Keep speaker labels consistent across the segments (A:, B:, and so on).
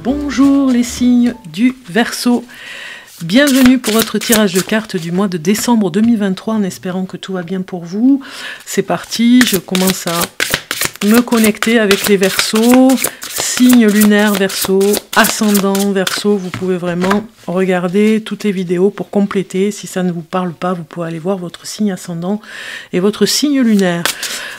A: Bonjour les signes du Verseau, bienvenue pour votre tirage de cartes du mois de décembre 2023 en espérant que tout va bien pour vous. C'est parti, je commence à me connecter avec les Verseaux, signe lunaire Verseau, ascendant Verseau. Vous pouvez vraiment regarder toutes les vidéos pour compléter. Si ça ne vous parle pas, vous pouvez aller voir votre signe ascendant et votre signe lunaire.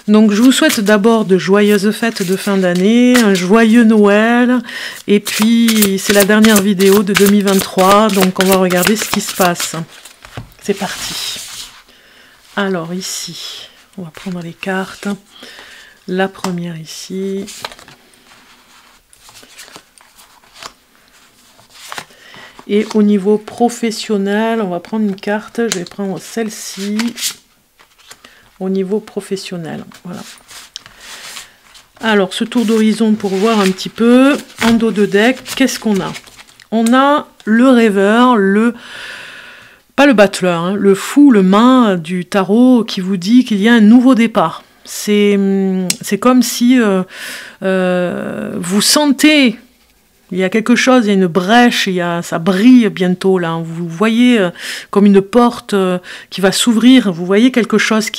A: Donc je vous souhaite d'abord de joyeuses fêtes de fin d'année, un joyeux Noël, et puis c'est la dernière vidéo de 2023, donc on va regarder ce qui se passe. C'est parti. Alors ici, on va prendre les cartes. La première ici. Et au niveau professionnel, on va prendre une carte, je vais prendre celle-ci. Au niveau professionnel, voilà. Alors, ce tour d'horizon pour voir un petit peu, en dos de deck, qu'est-ce qu'on a? On a le rêveur, pas le battleur, hein, le fou, le main du tarot qui vous dit qu'il y a un nouveau départ. C'est comme si vous sentez... Il y a quelque chose, il y a une brèche, ça brille bientôt là. Vous voyez comme une porte qui va s'ouvrir. Vous voyez quelque chose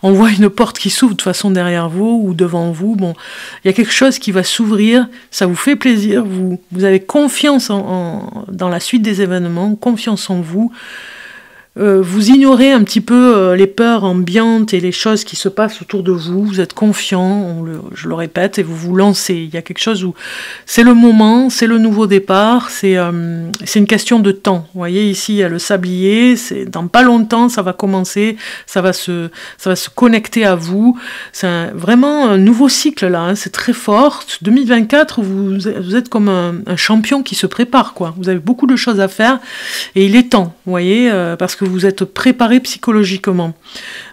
A: on voit une porte qui s'ouvre de toute façon derrière vous ou devant vous. Bon, il y a quelque chose qui va s'ouvrir. Ça vous fait plaisir. Vous avez confiance dans la suite des événements, confiance en vous. Vous ignorez un petit peu les peurs ambiantes et les choses qui se passent autour de vous. Vous êtes confiant, je le répète, et vous vous lancez. Il y a quelque chose où c'est le moment, c'est le nouveau départ, c'est une question de temps. Vous voyez, ici, il y a le sablier. Dans pas longtemps, ça va commencer, ça va se connecter à vous. C'est vraiment un nouveau cycle, là. Hein, c'est très fort. 2024, vous êtes comme un champion qui se prépare, quoi. Vous avez beaucoup de choses à faire, et il est temps, vous voyez, parce que vous êtes préparé psychologiquement.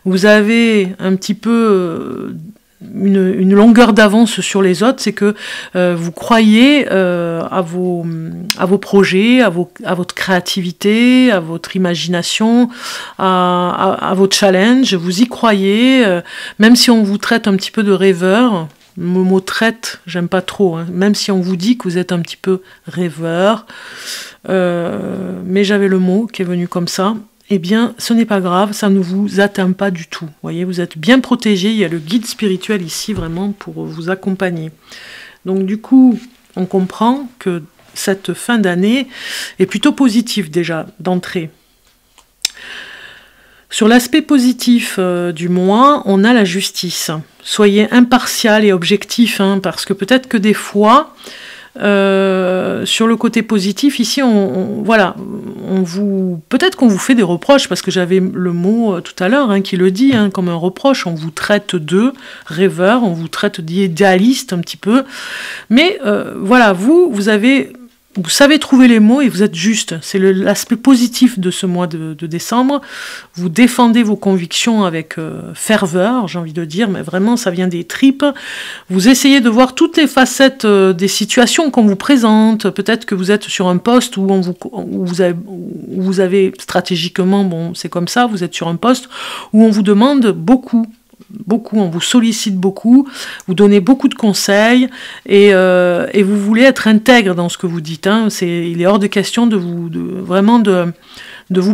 A: Vous avez un petit peu une longueur d'avance sur les autres, c'est que vous croyez à vos projets, à votre créativité, à votre imagination, à vos challenges. Vous y croyez, même si on vous traite un petit peu de rêveur. Le mot traite, j'aime pas trop, hein. Même si on vous dit que vous êtes un petit peu rêveur, mais j'avais le mot qui est venu comme ça. Eh bien, ce n'est pas grave, ça ne vous atteint pas du tout. Vous voyez, vous êtes bien protégé, il y a le guide spirituel ici vraiment pour vous accompagner. Donc du coup, on comprend que cette fin d'année est plutôt positive déjà, d'entrée. Sur l'aspect positif du mois, on a la justice. Soyez impartial et objectif, hein, parce que peut-être que des fois... sur le côté positif, ici, peut-être qu'on vous fait des reproches, parce que j'avais le mot tout à l'heure qui le dit, hein, comme un reproche. On vous traite de rêveur, on vous traite d'idéaliste un petit peu, mais voilà, vous savez trouver les mots et vous êtes juste. C'est l'aspect positif de ce mois de décembre. Vous défendez vos convictions avec ferveur, j'ai envie de dire, mais vraiment, ça vient des tripes. Vous essayez de voir toutes les facettes des situations qu'on vous présente. Peut-être que vous êtes sur un poste où vous avez stratégiquement, bon, c'est comme ça, vous êtes sur un poste où on vous demande beaucoup, on vous sollicite beaucoup, vous donnez beaucoup de conseils et vous voulez être intègre dans ce que vous dites. Hein. Il est hors de question de vous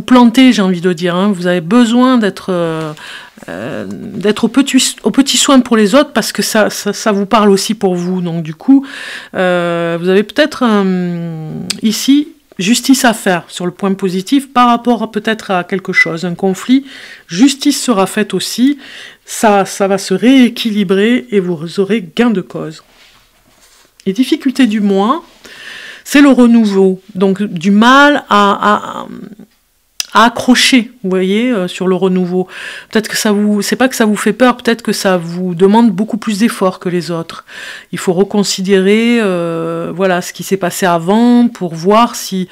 A: planter, j'ai envie de dire. Hein. Vous avez besoin d'être au petit soin pour les autres parce que ça vous parle aussi pour vous. Donc du coup, vous avez peut-être ici justice à faire sur le point positif par rapport peut-être à quelque chose, un conflit. Justice sera faite aussi. Ça va se rééquilibrer et vous aurez gain de cause. Les difficultés du mois, c'est le renouveau. Donc du mal à accrocher, vous voyez, sur le renouveau. Peut-être que c'est pas que ça vous fait peur, peut-être que ça vous demande beaucoup plus d'efforts que les autres. Il faut reconsidérer, voilà, ce qui s'est passé avant pour voir si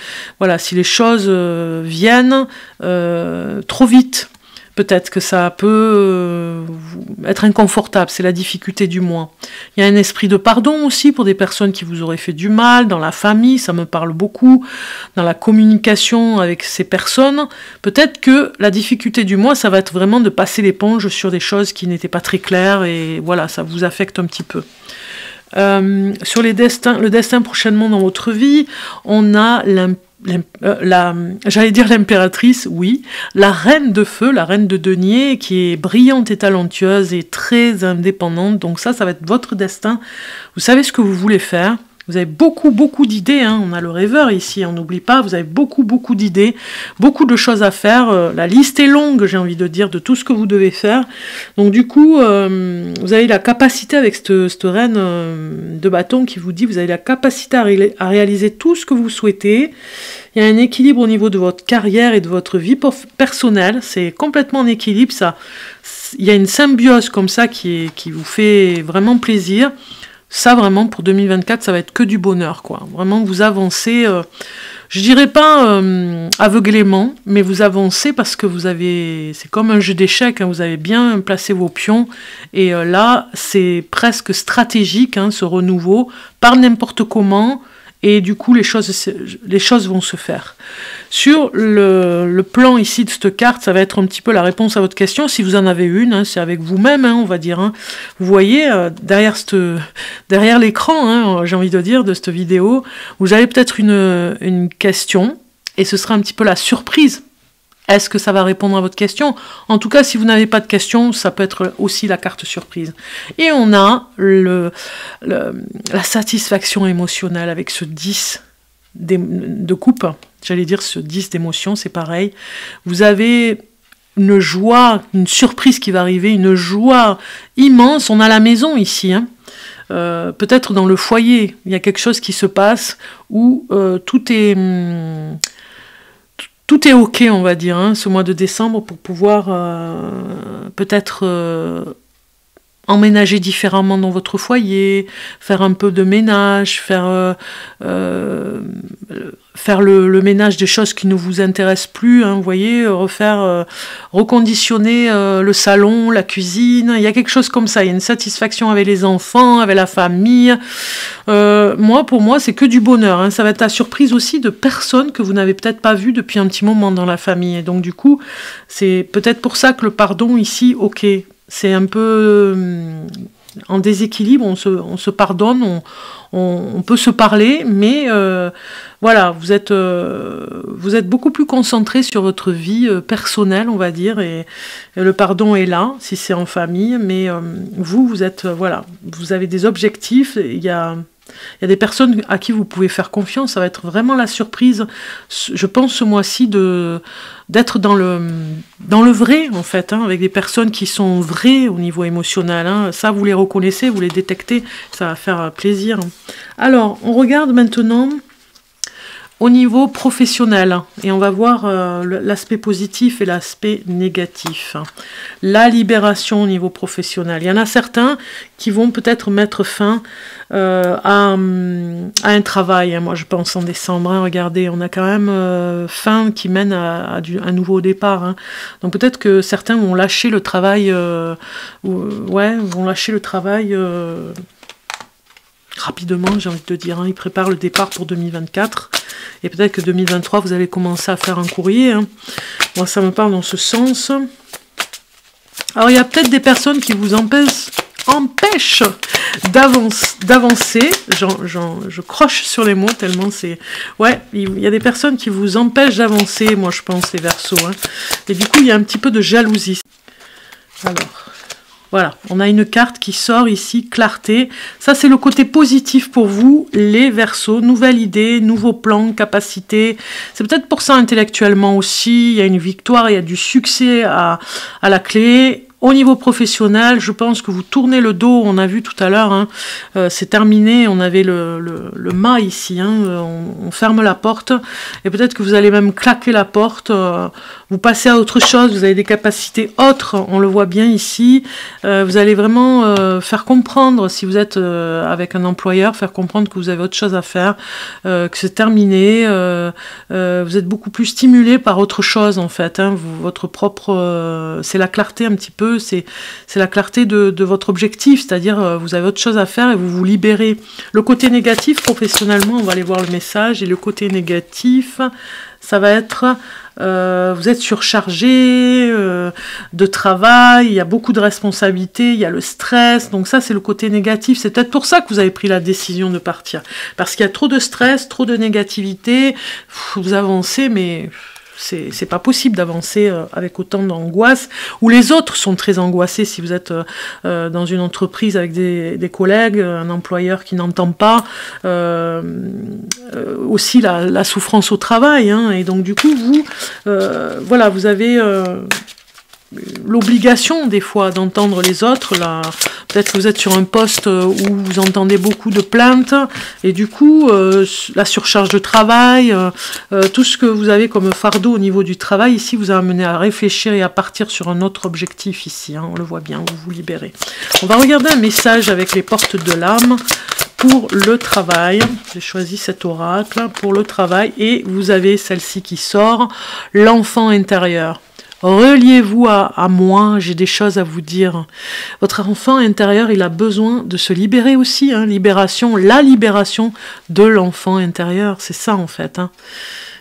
A: les choses viennent trop vite. Peut-être que ça peut être inconfortable, c'est la difficulté du mois. Il y a un esprit de pardon aussi pour des personnes qui vous auraient fait du mal, dans la famille, ça me parle beaucoup, dans la communication avec ces personnes. Peut-être que la difficulté du mois, ça va être vraiment de passer l'éponge sur des choses qui n'étaient pas très claires, et voilà, ça vous affecte un petit peu. Sur les destins, le destin prochainement dans votre vie, on a j'allais dire l'impératrice, oui, la reine de feu, la reine de denier, qui est brillante et talentueuse et très indépendante. Donc ça va être votre destin. Vous savez ce que vous voulez faire. Vous avez beaucoup d'idées, hein. On a le rêveur ici, on n'oublie pas, vous avez beaucoup d'idées, beaucoup de choses à faire. La liste est longue, j'ai envie de dire, de tout ce que vous devez faire. Donc du coup, vous avez la capacité avec cette reine de bâton qui vous dit, vous avez la capacité à réaliser tout ce que vous souhaitez. Il y a un équilibre au niveau de votre carrière et de votre vie personnelle, c'est complètement en équilibre, ça. Il y a une symbiose comme ça qui vous fait vraiment plaisir. Ça, vraiment, pour 2024, ça va être que du bonheur, quoi. Vraiment, vous avancez, je dirais pas aveuglément, mais vous avancez parce que vous avez... C'est comme un jeu d'échecs, hein, vous avez bien placé vos pions. Et là, c'est presque stratégique, hein, ce renouveau, par n'importe comment. Et du coup, les choses vont se faire. Sur le plan ici de cette carte, ça va être un petit peu la réponse à votre question. Si vous en avez une, hein, c'est avec vous-même, hein, on va dire. Hein. Vous voyez, derrière l'écran, hein, j'ai envie de dire, de cette vidéo, vous avez peut-être une question, et ce sera un petit peu la surprise. Est-ce que ça va répondre à votre question? En tout cas, si vous n'avez pas de question, ça peut être aussi la carte surprise. Et on a la satisfaction émotionnelle avec ce 10 de coupe. J'allais dire ce 10 d'émotion, c'est pareil. Vous avez une joie, une surprise qui va arriver, une joie immense. On a la maison ici, hein. Peut-être dans le foyer, il y a quelque chose qui se passe où tout est ok, on va dire, hein, ce mois de décembre, pour pouvoir peut-être emménager différemment dans votre foyer, faire un peu de ménage, faire le ménage des choses qui ne vous intéressent plus, hein, vous voyez, reconditionner le salon, la cuisine, il y a quelque chose comme ça, il y a une satisfaction avec les enfants, avec la famille. Pour moi, c'est que du bonheur, hein. Ça va être la surprise aussi de personnes que vous n'avez peut-être pas vues depuis un petit moment dans la famille. Et donc du coup, c'est peut-être pour ça que le pardon ici, ok, c'est un peu en déséquilibre, on se pardonne, on peut se parler, mais voilà, vous êtes beaucoup plus concentré sur votre vie personnelle, on va dire, et le pardon est là, si c'est en famille, mais vous êtes, voilà, vous avez des objectifs, il y a des personnes à qui vous pouvez faire confiance, ça va être vraiment la surprise, je pense ce mois-ci, d'être dans le vrai, en fait, hein, avec des personnes qui sont vraies au niveau émotionnel, hein. Ça, vous les reconnaissez, vous les détectez, ça va faire plaisir. Alors, on regarde maintenant au niveau professionnel, et on va voir l'aspect positif et l'aspect négatif. La libération au niveau professionnel. Il y en a certains qui vont peut-être mettre fin à un travail, hein, moi je pense en décembre, hein, regardez, on a quand même fin qui mène à un nouveau départ, hein. Donc peut-être que certains vont lâcher le travail, rapidement, j'ai envie de dire, hein. Ils préparent le départ pour 2024, et peut-être que 2023, vous allez commencer à faire un courrier, hein. Moi, ça me parle dans ce sens. Alors, il y a peut-être des personnes qui vous empêchent d'avancer. Je croche sur les mots tellement c'est... Ouais, il y a des personnes qui vous empêchent d'avancer, moi, je pense, les Verseaux, hein. Et du coup, il y a un petit peu de jalousie. Alors... Voilà, on a une carte qui sort ici, clarté. Ça, c'est le côté positif pour vous, les Verseaux. Nouvelle idée, nouveau plan, capacité. C'est peut-être pour ça intellectuellement aussi. Il y a une victoire, il y a du succès à la clé. Au niveau professionnel, je pense que vous tournez le dos, on a vu tout à l'heure, hein, c'est terminé, on avait le mât ici, hein, on ferme la porte, et peut-être que vous allez même claquer la porte, vous passez à autre chose, vous avez des capacités autres, on le voit bien ici, vous allez vraiment faire comprendre, si vous êtes avec un employeur, faire comprendre que vous avez autre chose à faire, que c'est terminé, vous êtes beaucoup plus stimulé par autre chose en fait, hein, votre propre, c'est la clarté un petit peu, c'est la clarté de votre objectif, c'est-à-dire vous avez autre chose à faire et vous vous libérez. Le côté négatif, professionnellement, on va aller voir le message, et le côté négatif, ça va être, vous êtes surchargé de travail, il y a beaucoup de responsabilités, il y a le stress, donc ça c'est le côté négatif. C'est peut-être pour ça que vous avez pris la décision de partir, parce qu'il y a trop de stress, trop de négativité, vous avancez, mais c'est pas possible d'avancer avec autant d'angoisse, ou les autres sont très angoissés si vous êtes dans une entreprise avec des collègues, un employeur qui n'entend pas, aussi la souffrance au travail, hein, et donc du coup vous, voilà, vous avez l'obligation des fois d'entendre les autres. Peut-être que vous êtes sur un poste où vous entendez beaucoup de plaintes et du coup la surcharge de travail, tout ce que vous avez comme fardeau au niveau du travail ici vous a amené à réfléchir et à partir sur un autre objectif ici, hein, on le voit bien, vous vous libérez. On va regarder un message avec les portes de l'âme pour le travail. J'ai choisi cet oracle pour le travail et vous avez celle-ci qui sort, l'enfant intérieur. Reliez-vous à moi, j'ai des choses à vous dire. Votre enfant intérieur, il a besoin de se libérer aussi, hein, libération, la libération de l'enfant intérieur, c'est ça en fait, hein.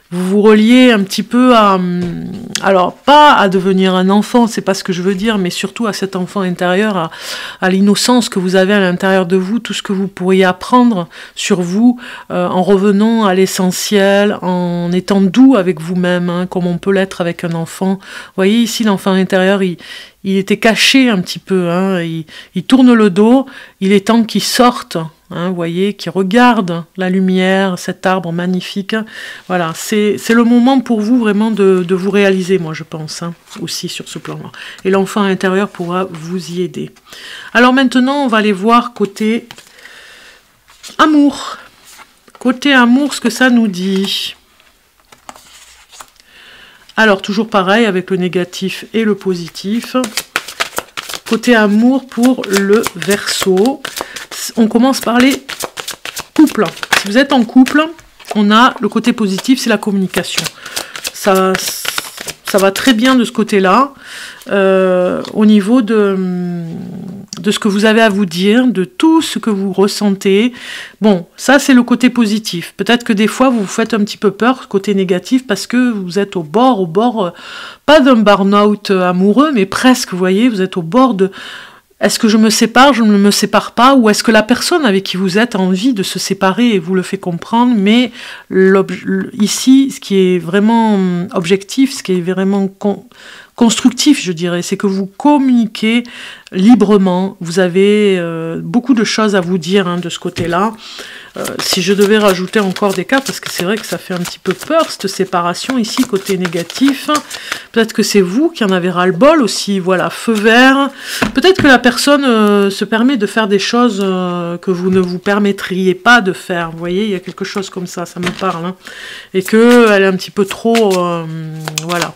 A: Vous vous reliez un petit peu à, alors pas à devenir un enfant, c'est pas ce que je veux dire, mais surtout à cet enfant intérieur, à l'innocence que vous avez à l'intérieur de vous, tout ce que vous pourriez apprendre sur vous, en revenant à l'essentiel, en étant doux avec vous-même, hein, comme on peut l'être avec un enfant. Vous voyez ici l'enfant intérieur, il était caché un petit peu, hein, il tourne le dos, il est temps qu'il sorte. Hein, vous voyez, qui regarde la lumière, cet arbre magnifique. Voilà, c'est le moment pour vous vraiment de vous réaliser, moi je pense, hein, aussi sur ce plan-là. Et l'enfant intérieur pourra vous y aider. Alors maintenant, on va aller voir côté amour. Côté amour, ce que ça nous dit. Alors, toujours pareil, avec le négatif et le positif. Côté amour pour le Verseau. On commence par les couples. Si vous êtes en couple, on a le côté positif, c'est la communication. Ça va très bien de ce côté-là, au niveau de ce que vous avez à vous dire, de tout ce que vous ressentez. Bon, ça c'est le côté positif. Peut-être que des fois vous vous faites un petit peu peur, côté négatif, parce que vous êtes au bord, pas d'un burn-out amoureux, mais presque, vous voyez, vous êtes au bord de... Est-ce que je me sépare, je ne me sépare pas, ou est-ce que la personne avec qui vous êtes a envie de se séparer et vous le fait comprendre, mais ici, ce qui est vraiment objectif, ce qui est vraiment constructif, je dirais, c'est que vous communiquez librement, vous avez beaucoup de choses à vous dire, hein, de ce côté-là. Si je devais rajouter encore des cas, parce que c'est vrai que ça fait un petit peu peur, cette séparation ici, côté négatif, peut-être que c'est vous qui en avez ras-le-bol aussi, voilà, feu vert, peut-être que la personne se permet de faire des choses que vous ne vous permettriez pas de faire, vous voyez, il y a quelque chose comme ça me parle, hein, et qu'elle est un petit peu trop, voilà,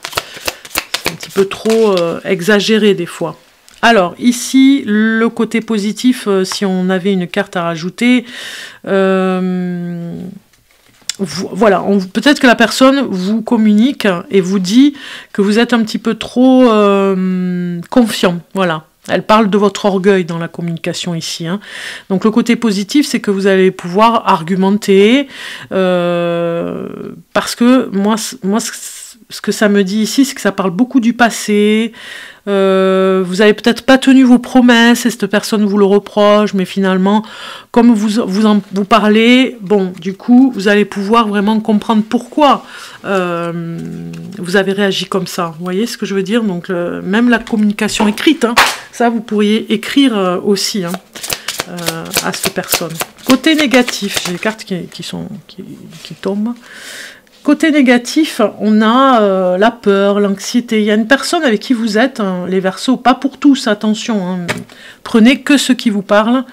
A: un petit peu trop exagérée des fois. Alors, ici, le côté positif, si on avait une carte à rajouter, voilà, peut-être que la personne vous communique et vous dit que vous êtes un petit peu trop confiant, voilà. Elle parle de votre orgueil dans la communication ici, hein. Donc le côté positif, c'est que vous allez pouvoir argumenter, parce que moi, ce que ça me dit ici, c'est que ça parle beaucoup du passé. Vous avez peut-être pas tenu vos promesses et cette personne vous le reproche, mais finalement, comme vous parlez, bon, du coup, vous allez pouvoir vraiment comprendre pourquoi vous avez réagi comme ça. Vous voyez ce que je veux dire? Donc, même la communication écrite, hein, ça, vous pourriez écrire aussi, hein, à cette personne. Côté négatif, j'ai les cartes qui tombent. Côté négatif, on a la peur, l'anxiété. Il y a une personne avec qui vous êtes, hein, les Verseaux, pas pour tous, attention, hein, prenez que ceux qui vous parlent.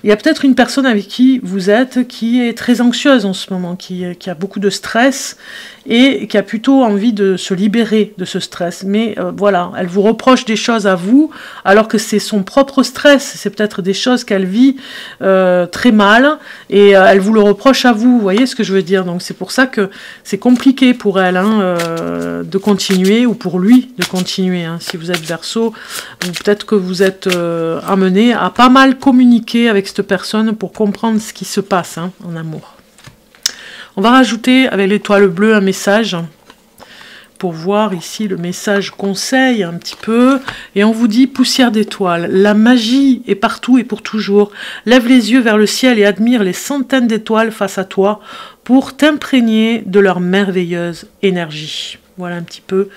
A: Il y a peut-être une personne avec qui vous êtes qui est très anxieuse en ce moment, qui a beaucoup de stress et qui a plutôt envie de se libérer de ce stress. Mais voilà, elle vous reproche des choses à vous, alors que c'est son propre stress. C'est peut-être des choses qu'elle vit très mal et elle vous le reproche à vous. Vous voyez ce que je veux dire? Donc c'est pour ça que c'est compliqué pour elle, hein, de continuer, ou pour lui de continuer. Hein. Si vous êtes Verseau, peut-être que vous êtes amené à pas mal communiquer avec cette personne pour comprendre ce qui se passe, hein, en amour. On va rajouter avec l'étoile bleue un message pour voir ici le message conseil un petit peu. Et on vous dit poussière d'étoiles. La magie est partout et pour toujours. Lève les yeux vers le ciel et admire les centaines d'étoiles face à toi pour t'imprégner de leur merveilleuse énergie. Voilà un petit peu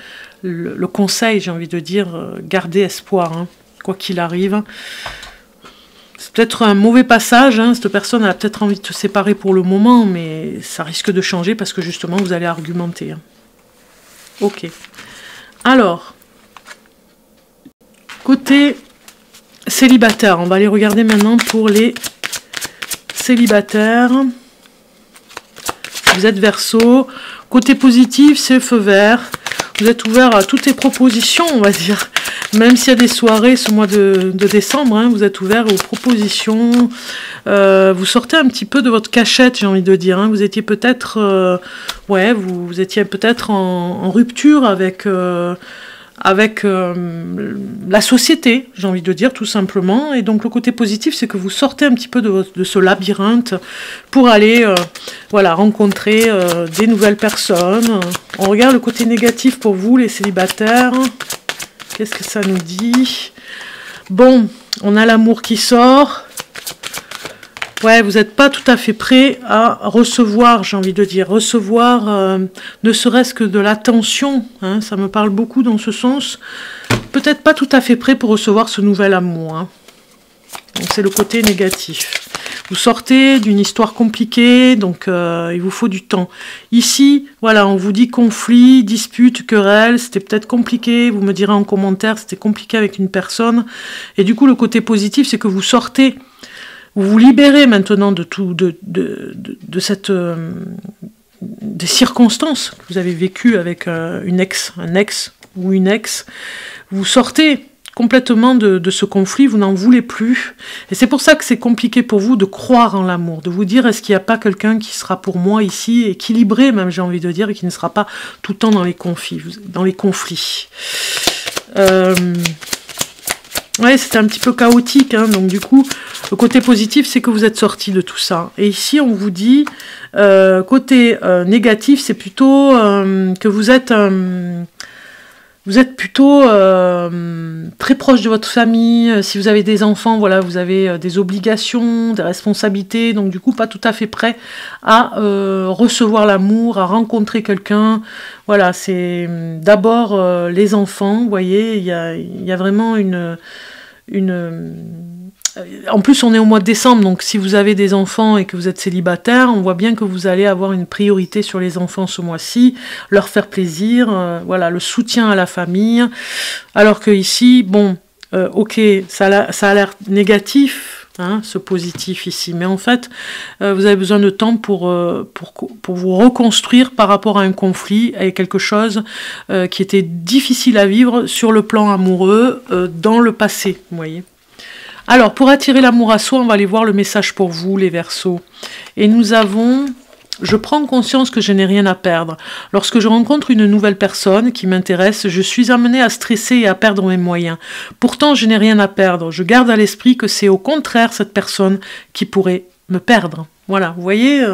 A: le conseil, j'ai envie de dire, gardez espoir, hein, quoi qu'il arrive. C'est peut-être un mauvais passage, hein, cette personne a peut-être envie de se séparer pour le moment, mais ça risque de changer parce que justement vous allez argumenter. Hein. Ok. Alors, côté célibataire, on va aller regarder maintenant pour les célibataires. Si vous êtes Verseau, côté positif, c'est feu vert. Vous êtes ouvert à toutes les propositions, on va dire. Même s'il y a des soirées ce mois de décembre, hein, vous êtes ouvert aux propositions. Vous sortez un petit peu de votre cachette, j'ai envie de dire. Hein. Vous étiez peut-être vous étiez peut-être en rupture avec la société, j'ai envie de dire, tout simplement. Et donc le côté positif, c'est que vous sortez un petit peu de ce labyrinthe pour aller rencontrer des nouvelles personnes. On regarde le côté négatif pour vous, les célibataires. Qu'est-ce que ça nous dit? Bon, on a l'amour qui sort. Ouais, vous n'êtes pas tout à fait prêt à recevoir, j'ai envie de dire, recevoir ne serait-ce que de l'attention, hein, ça me parle beaucoup dans ce sens. Peut-être pas tout à fait prêt pour recevoir ce nouvel amour. Hein. Donc c'est le côté négatif. Vous sortez d'une histoire compliquée, donc il vous faut du temps. Ici, voilà, on vous dit conflit, dispute, querelle, c'était peut-être compliqué, vous me direz en commentaire, c'était compliqué avec une personne. Et du coup, le côté positif, c'est que vous sortez, vous vous libérez maintenant de tout, de cette... des circonstances que vous avez vécues avec un ex ou une ex. Vous sortez complètement de ce conflit, vous n'en voulez plus. Et c'est pour ça que c'est compliqué pour vous de croire en l'amour, de vous dire est-ce qu'il n'y a pas quelqu'un qui sera pour moi ici, équilibré même j'ai envie de dire, et qui ne sera pas tout le temps dans les conflits. Ouais, c'était un petit peu chaotique, hein, donc du coup, le côté positif, c'est que vous êtes sorti de tout ça. Et ici, on vous dit, côté négatif, c'est plutôt que vous êtes plutôt très proche de votre famille. Si vous avez des enfants, voilà, vous avez des obligations, des responsabilités, donc du coup, pas tout à fait prêt à recevoir l'amour, à rencontrer quelqu'un. Voilà, c'est d'abord les enfants, vous voyez, il y a vraiment une... En plus, on est au mois de décembre, donc si vous avez des enfants et que vous êtes célibataire, on voit bien que vous allez avoir une priorité sur les enfants ce mois-ci, leur faire plaisir, voilà, le soutien à la famille. Alors que ici, bon, ok, ça a l'air négatif, hein, ce positif ici, mais en fait, vous avez besoin de temps pour vous reconstruire par rapport à un conflit, à quelque chose qui était difficile à vivre sur le plan amoureux dans le passé, vous voyez. Alors, pour attirer l'amour à soi, on va aller voir le message pour vous, les Verseaux. Et nous avons... Je prends conscience que je n'ai rien à perdre. Lorsque je rencontre une nouvelle personne qui m'intéresse, je suis amenée à stresser et à perdre mes moyens. Pourtant, je n'ai rien à perdre. Je garde à l'esprit que c'est au contraire cette personne qui pourrait me perdre. Voilà, vous voyez,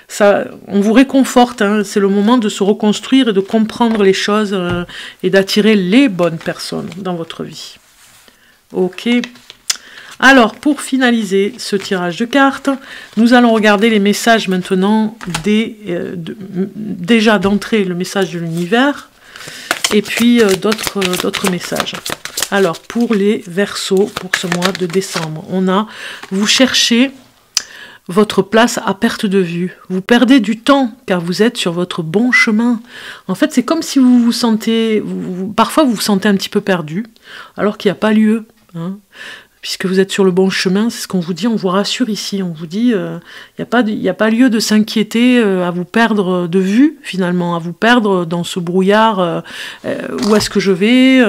A: ça, on vous réconforte. Hein, c'est le moment de se reconstruire et de comprendre les choses et d'attirer les bonnes personnes dans votre vie. Ok. Alors, pour finaliser ce tirage de cartes, nous allons regarder les messages maintenant, déjà d'entrée, le message de l'univers, et puis d'autres messages. Alors, pour les Verseaux, pour ce mois de décembre, on a, vous cherchez votre place à perte de vue. Vous perdez du temps, car vous êtes sur votre bon chemin. En fait, c'est comme si vous vous sentez, parfois vous vous sentez un petit peu perdu, alors qu'il n'y a pas lieu, hein. Puisque vous êtes sur le bon chemin, c'est ce qu'on vous dit, on vous rassure ici, on vous dit, il n'y a pas lieu de s'inquiéter à vous perdre de vue, finalement, à vous perdre dans ce brouillard, où est-ce que je vais,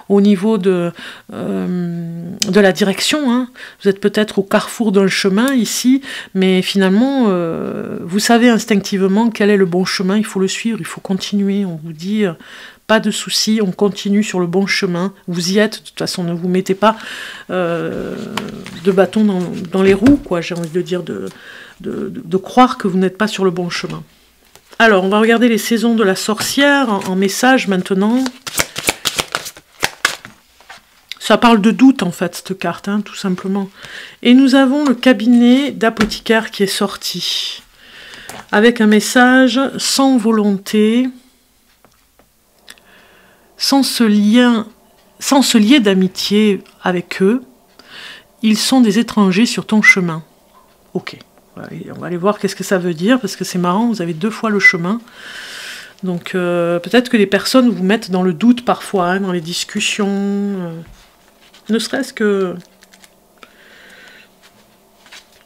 A: au niveau de la direction, hein. Vous êtes peut-être au carrefour d'un chemin ici, mais finalement, vous savez instinctivement quel est le bon chemin, il faut le suivre, il faut continuer, on vous dit... pas de soucis, on continue sur le bon chemin, vous y êtes, de toute façon, ne vous mettez pas de bâton dans les roues, quoi, j'ai envie de dire, de croire que vous n'êtes pas sur le bon chemin. Alors, on va regarder les saisons de la sorcière en message maintenant. Ça parle de doute, en fait, cette carte, hein, tout simplement. Et nous avons le cabinet d'apothicaire qui est sorti, avec un message sans volonté, sans se lier d'amitié avec eux. Ils sont des étrangers sur ton chemin. Ok. On va aller voir qu'est-ce que ça veut dire, parce que c'est marrant, vous avez 2 fois le chemin. Donc peut-être que les personnes vous mettent dans le doute parfois, hein, dans les discussions, ne serait-ce que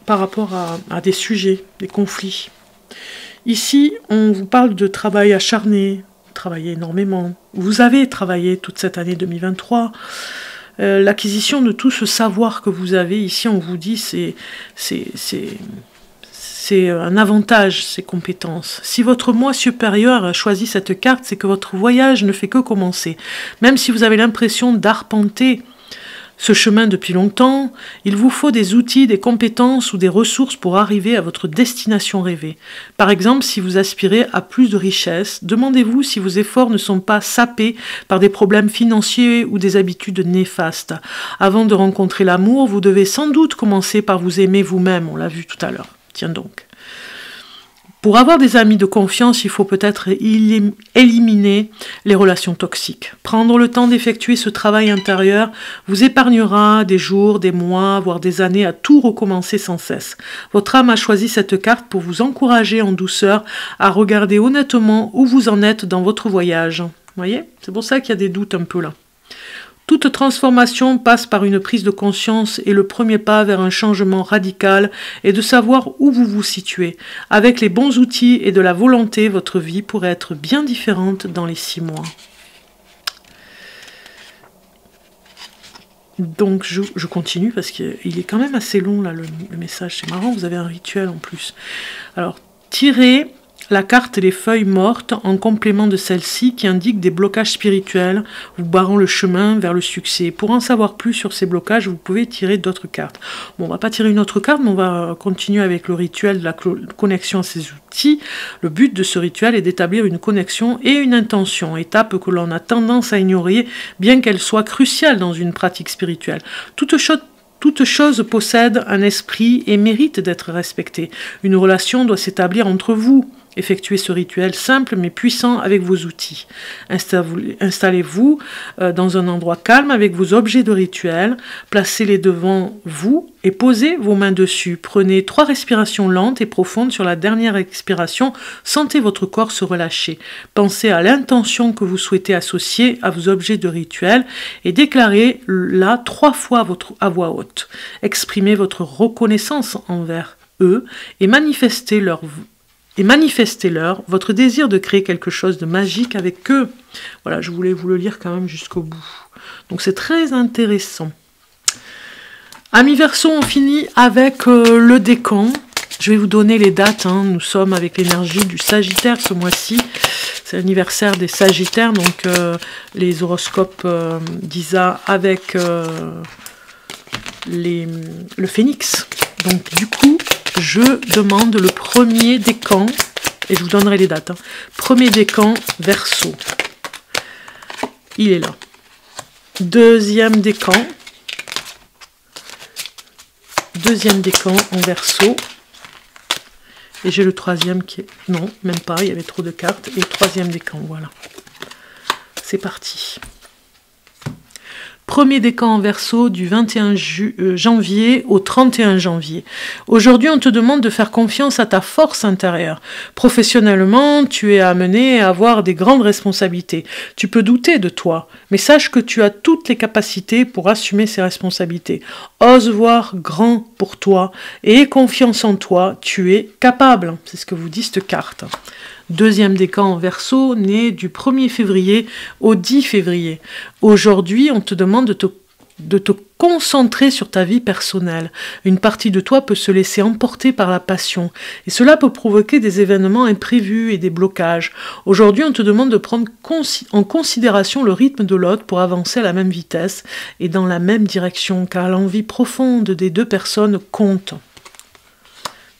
A: par rapport à des sujets, des conflits. Ici, on vous parle de travail acharné, travailler énormément. Vous avez travaillé toute cette année 2023. L'acquisition de tout ce savoir que vous avez, ici on vous dit, c'est un avantage, ces compétences. Si votre moi supérieur a choisi cette carte, c'est que votre voyage ne fait que commencer. Même si vous avez l'impression d'arpenter ce chemin depuis longtemps, il vous faut des outils, des compétences ou des ressources pour arriver à votre destination rêvée. Par exemple, si vous aspirez à plus de richesse, demandez-vous si vos efforts ne sont pas sapés par des problèmes financiers ou des habitudes néfastes. Avant de rencontrer l'amour, vous devez sans doute commencer par vous aimer vous-même, on l'a vu tout à l'heure. Tiens donc. Pour avoir des amis de confiance, il faut peut-être éliminer les relations toxiques. Prendre le temps d'effectuer ce travail intérieur vous épargnera des jours, des mois, voire des années à tout recommencer sans cesse. Votre âme a choisi cette carte pour vous encourager en douceur à regarder honnêtement où vous en êtes dans votre voyage. Vous voyez? C'est pour ça qu'il y a des doutes un peu là. Toute transformation passe par une prise de conscience et le premier pas vers un changement radical est de savoir où vous vous situez. Avec les bons outils et de la volonté, votre vie pourrait être bien différente dans les 6 mois. Donc je continue parce qu'il est quand même assez long là le message. C'est marrant, vous avez un rituel en plus. Alors, tirez la carte des feuilles mortes en complément de celle-ci qui indique des blocages spirituels vous barrant le chemin vers le succès. Pour en savoir plus sur ces blocages, vous pouvez tirer d'autres cartes. Bon, on va pas tirer une autre carte, mais on va continuer avec le rituel de la connexion à ces outils. Le but de ce rituel est d'établir une connexion et une intention, étape que l'on a tendance à ignorer, bien qu'elle soit cruciale dans une pratique spirituelle. Toute chose possède un esprit et mérite d'être respectée. Une relation doit s'établir entre vous. Effectuez ce rituel simple mais puissant avec vos outils. Installez-vous dans un endroit calme avec vos objets de rituel. Placez-les devant vous et posez vos mains dessus. Prenez 3 respirations lentes et profondes. Sur la dernière expiration, sentez votre corps se relâcher. Pensez à l'intention que vous souhaitez associer à vos objets de rituel et déclarez-la 3 fois à voix haute. Exprimez votre reconnaissance envers eux et manifestez-leur votre désir de créer quelque chose de magique avec eux. Voilà, je voulais vous le lire quand même jusqu'au bout. Donc c'est très intéressant. Amis Verseau, on finit avec le décan. Je vais vous donner les dates. Hein. Nous sommes avec l'énergie du Sagittaire ce mois-ci. C'est l'anniversaire des Sagittaires, donc les horoscopes d'Isa avec le Phénix. Donc du coup, je demande le premier décan, et je vous donnerai les dates. Hein. Premier décan, Verseau. Il est là. Deuxième décan. Deuxième décan en Verseau. Et j'ai le troisième qui est... Non, même pas, il y avait trop de cartes. Et le troisième décan, voilà. C'est parti. Premier décan en Verseau du 21 janvier au 31 janvier. Aujourd'hui, on te demande de faire confiance à ta force intérieure. Professionnellement, tu es amené à avoir des grandes responsabilités. Tu peux douter de toi, mais sache que tu as toutes les capacités pour assumer ces responsabilités. Ose voir grand pour toi et aie confiance en toi. Tu es capable. C'est ce que vous dit cette carte. Deuxième décan en Verseau, né du 1er février au 10 février. Aujourd'hui, on te demande de te concentré sur ta vie personnelle. Une partie de toi peut se laisser emporter par la passion. Et cela peut provoquer des événements imprévus et des blocages. Aujourd'hui, on te demande de prendre en considération le rythme de l'autre pour avancer à la même vitesse et dans la même direction, car l'envie profonde des deux personnes compte.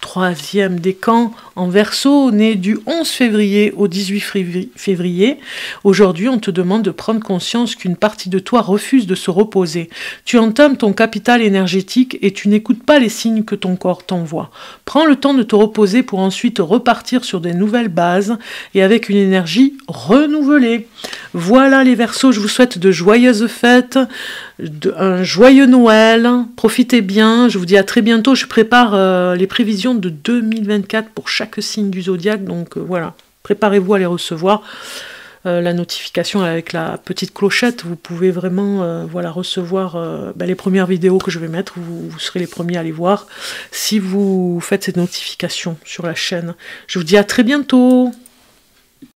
A: Troisième décan en Verseau, né du 11 février au 18 février. Aujourd'hui, on te demande de prendre conscience qu'une partie de toi refuse de se reposer. Tu entames ton capital énergétique et tu n'écoutes pas les signes que ton corps t'envoie. Prends le temps de te reposer pour ensuite repartir sur des nouvelles bases et avec une énergie renouvelée. Voilà les Verseaux, je vous souhaite de joyeuses fêtes, un joyeux Noël, profitez bien, je vous dis à très bientôt, je prépare les prévisions de 2024 pour chaque signe du zodiaque, donc voilà, préparez-vous à les recevoir. La notification avec la petite clochette, vous pouvez vraiment voilà, recevoir les premières vidéos que je vais mettre, vous serez les premiers à les voir si vous faites cette notification sur la chaîne. Je vous dis à très bientôt.